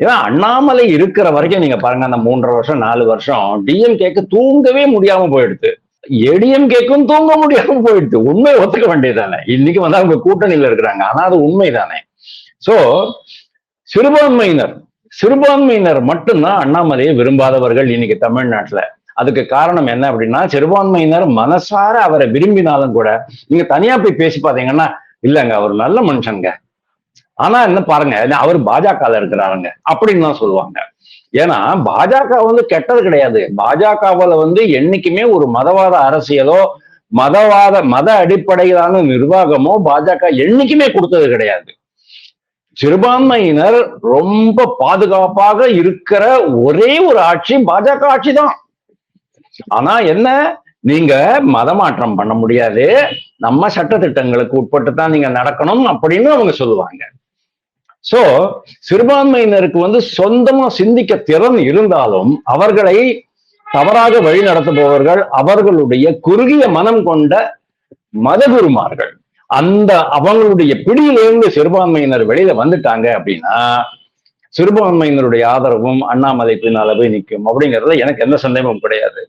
ஏன்னா அண்ணாமலை இருக்கிற வரைக்கும் நீங்க பாருங்க, அந்த 3.5 வருஷம் 4 வருஷம் டிஎம்கேக்கு தூங்கவே முடியாம போயிடுது. ஏடிஎம்கேக்கும் தூங்க முடியாம போயிடுது. உண்மையை ஒத்துக்க வேண்டியதுதானே. இன்னைக்கு வந்து அவங்க கூட்டணியில இருக்கிறாங்க. ஆனா அது உண்மைதானே. சோ சிறுபான்மையினர் சிறுபான்மையினர் மட்டும்தான் அண்ணாமலையை விரும்பாதவர்கள் இன்னைக்கு தமிழ்நாட்டுல. அதுக்கு காரணம் என்ன அப்படின்னா, சிறுபான்மையினர் மனசார அவரை விரும்பினாலும் கூட நீங்க தனியா போய் பேசி பாத்தீங்கன்னா, இல்லங்க அவர் நல்ல மனுஷங்க, ஆனா என்ன பாருங்க அவர் பாஜக இருக்கிறாருங்க அப்படின்னு தான் சொல்லுவாங்க. ஏன்னா பாஜக வந்து கெட்டது கிடையாது. பாஜகவுல வந்து என்னைக்குமே ஒரு மதவாத அரசியலோ மத அடிப்படையிலான நிர்வாகமோ பாஜக என்னைக்குமே கொடுத்தது கிடையாது. சிறுபான்மையினர் ரொம்ப பாதுகாப்பாக இருக்கிற ஒரே ஒரு ஆட்சி பாஜக ஆட்சி தான். ஆனா என்ன, நீங்க மதமாற்றம் பண்ண முடியாது, நம்ம சட்ட திட்டங்களுக்கு உட்பட்டு தான் நீங்க நடக்கணும் அப்படின்னு அவங்க சொல்லுவாங்க. சோ சிறுபான்மையினருக்கு வந்து சொந்தமா சிந்திக்க திறன் இருந்தாலும் அவர்களை தவறாக வழி நடத்துபவர்கள் அவர்களுடைய குறுகிய மனம் கொண்ட மதகுருமார்கள். அந்த அவங்களுடைய பிடியிலிருந்து சிறுபான்மையினர் வெளியில வந்துட்டாங்க அப்படின்னா சிறுபான்மையினருடைய ஆதரவும் அண்ணாமலை பின்னால போய் நிற்கும் அப்படிங்கறதுல எனக்கு எந்த சந்தேகமும் கிடையாது.